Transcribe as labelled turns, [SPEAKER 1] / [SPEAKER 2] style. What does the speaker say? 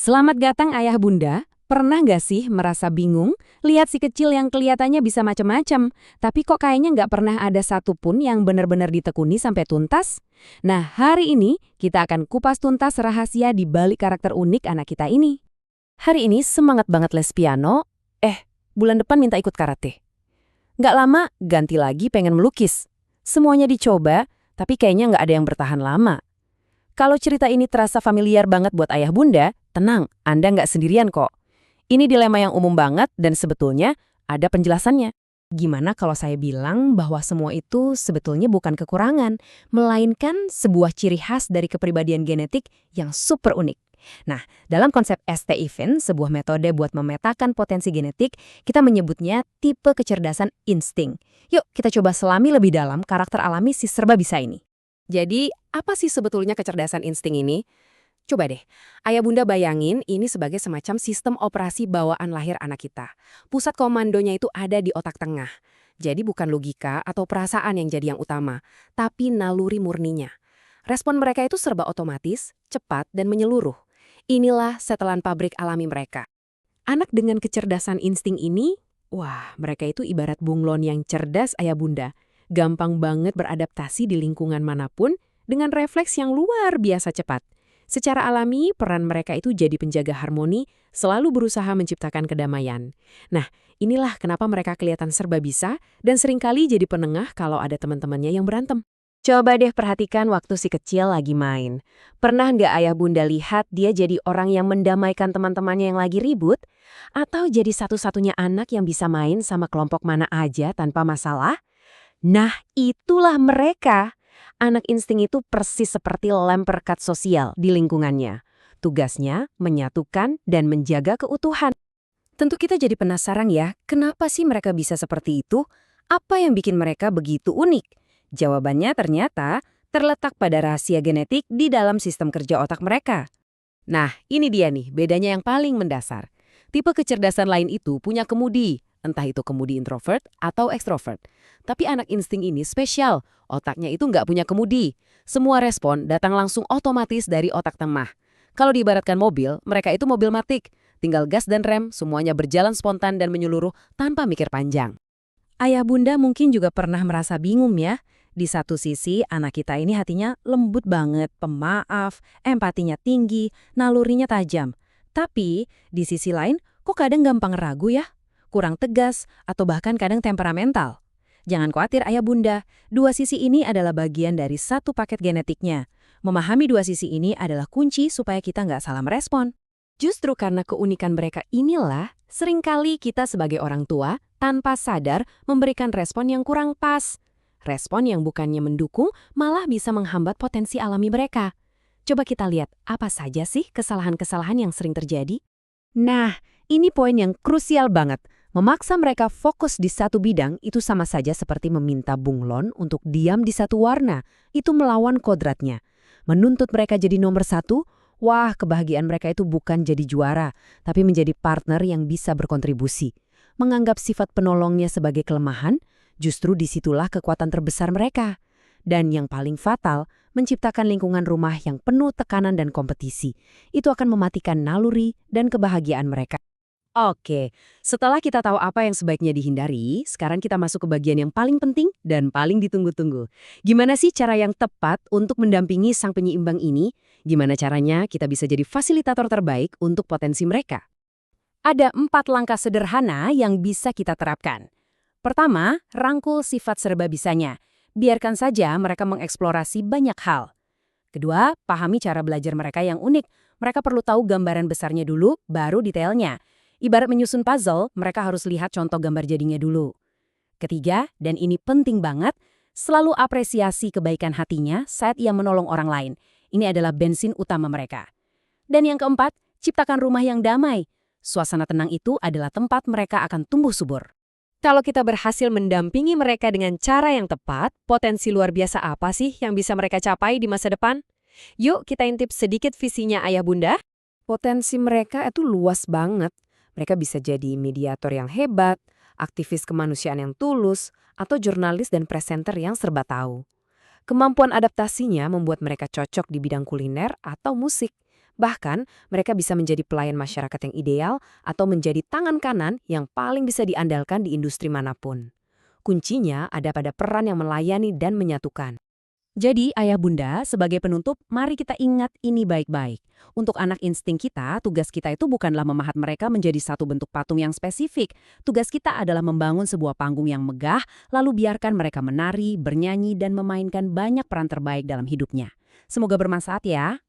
[SPEAKER 1] Selamat datang ayah bunda, pernah nggak sih merasa bingung lihat si kecil yang kelihatannya bisa macem-macem, tapi kok kayaknya nggak pernah ada satupun yang benar-benar ditekuni sampai tuntas? Nah, hari ini kita akan kupas tuntas rahasia di balik karakter unik anak kita ini.
[SPEAKER 2] Hari ini semangat banget les piano, bulan depan minta ikut karate. Nggak lama, ganti lagi pengen melukis. Semuanya dicoba, tapi kayaknya nggak ada yang bertahan lama. Kalau cerita ini terasa familiar banget buat ayah bunda, tenang, Anda nggak sendirian kok. Ini dilema yang umum banget dan sebetulnya ada penjelasannya.
[SPEAKER 1] Gimana kalau saya bilang bahwa semua itu sebetulnya bukan kekurangan, melainkan sebuah ciri khas dari kepribadian genetik yang super unik. Nah, dalam konsep ST-Event, sebuah metode buat memetakan potensi genetik, kita menyebutnya tipe kecerdasan insting. Yuk, kita coba selami lebih dalam karakter alami si serba bisa ini.
[SPEAKER 2] Jadi, apa sih sebetulnya kecerdasan insting ini? Coba deh, ayah bunda bayangin ini sebagai semacam sistem operasi bawaan lahir anak kita. Pusat komandonya itu ada di otak tengah. Jadi bukan logika atau perasaan yang jadi yang utama, tapi naluri murninya. Respon mereka itu serba otomatis, cepat, dan menyeluruh. Inilah setelan pabrik alami mereka.
[SPEAKER 1] Anak dengan kecerdasan insting ini, wah, mereka itu ibarat bunglon yang cerdas ayah bunda. Gampang banget beradaptasi di lingkungan manapun dengan refleks yang luar biasa cepat. Secara alami, peran mereka itu jadi penjaga harmoni, selalu berusaha menciptakan kedamaian. Nah, inilah kenapa mereka kelihatan serba bisa dan seringkali jadi penengah kalau ada teman-temannya yang berantem.
[SPEAKER 2] Coba deh perhatikan waktu si kecil lagi main. Pernah nggak ayah bunda lihat dia jadi orang yang mendamaikan teman-temannya yang lagi ribut? Atau jadi satu-satunya anak yang bisa main sama kelompok mana aja tanpa masalah? Nah, itulah mereka. Anak insting itu persis seperti lem perekat sosial di lingkungannya. Tugasnya menyatukan dan menjaga keutuhan. Tentu kita jadi penasaran ya, kenapa sih mereka bisa seperti itu? Apa yang bikin mereka begitu unik? Jawabannya ternyata terletak pada rahasia genetik di dalam sistem kerja otak mereka. Nah, ini dia nih bedanya yang paling mendasar. Tipe kecerdasan lain itu punya kemudi, entah itu kemudi introvert atau ekstrovert. Tapi anak insting ini spesial, otaknya itu nggak punya kemudi. Semua respon datang langsung otomatis dari otak tengah. Kalau diibaratkan mobil, mereka itu mobil matik. Tinggal gas dan rem, semuanya berjalan spontan dan menyeluruh tanpa mikir panjang.
[SPEAKER 1] Ayah bunda mungkin juga pernah merasa bingung ya. Di satu sisi, anak kita ini hatinya lembut banget, pemaaf, empatinya tinggi, nalurinya tajam. Tapi, di sisi lain, kok kadang gampang ragu ya? Kurang tegas, atau bahkan kadang temperamental. Jangan khawatir ayah bunda, dua sisi ini adalah bagian dari satu paket genetiknya. Memahami dua sisi ini adalah kunci supaya kita nggak salah merespon.
[SPEAKER 2] Justru karena keunikan mereka inilah, seringkali kita sebagai orang tua, tanpa sadar memberikan respon yang kurang pas. Respon yang bukannya mendukung, malah bisa menghambat potensi alami mereka. Coba kita lihat, apa saja sih kesalahan-kesalahan yang sering terjadi? Nah, ini poin yang krusial banget. Memaksa mereka fokus di satu bidang itu sama saja seperti meminta bunglon untuk diam di satu warna. Itu melawan kodratnya. Menuntut mereka jadi nomor satu, wah, kebahagiaan mereka itu bukan jadi juara, tapi menjadi partner yang bisa berkontribusi. Menganggap sifat penolongnya sebagai kelemahan, justru disitulah kekuatan terbesar mereka. Dan yang paling fatal, menciptakan lingkungan rumah yang penuh tekanan dan kompetisi. Itu akan mematikan naluri dan kebahagiaan mereka. Oke, setelah kita tahu apa yang sebaiknya dihindari, sekarang kita masuk ke bagian yang paling penting dan paling ditunggu-tunggu. Gimana sih cara yang tepat untuk mendampingi sang penyeimbang ini? Gimana caranya kita bisa jadi fasilitator terbaik untuk potensi mereka? Ada 4 langkah sederhana yang bisa kita terapkan. Pertama, rangkul sifat serba bisanya. Biarkan saja mereka mengeksplorasi banyak hal. Kedua, pahami cara belajar mereka yang unik. Mereka perlu tahu gambaran besarnya dulu, baru detailnya. Ibarat menyusun puzzle, mereka harus lihat contoh gambar jadinya dulu. Ketiga, dan ini penting banget, selalu apresiasi kebaikan hatinya saat ia menolong orang lain. Ini adalah bensin utama mereka. Dan yang keempat, ciptakan rumah yang damai. Suasana tenang itu adalah tempat mereka akan tumbuh subur. Kalau kita berhasil mendampingi mereka dengan cara yang tepat, potensi luar biasa apa sih yang bisa mereka capai di masa depan? Yuk kita intip sedikit visinya ayah bunda. Potensi mereka itu luas banget. Mereka bisa jadi mediator yang hebat, aktivis kemanusiaan yang tulus, atau jurnalis dan presenter yang serba tahu. Kemampuan adaptasinya membuat mereka cocok di bidang kuliner atau musik. Bahkan, mereka bisa menjadi pelayan masyarakat yang ideal atau menjadi tangan kanan yang paling bisa diandalkan di industri manapun. Kuncinya ada pada peran yang melayani dan menyatukan.
[SPEAKER 1] Jadi, ayah bunda, sebagai penutup, mari kita ingat ini baik-baik. Untuk anak insting kita, tugas kita itu bukanlah memahat mereka menjadi satu bentuk patung yang spesifik. Tugas kita adalah membangun sebuah panggung yang megah, lalu biarkan mereka menari, bernyanyi, dan memainkan banyak peran terbaik dalam hidupnya. Semoga bermanfaat ya.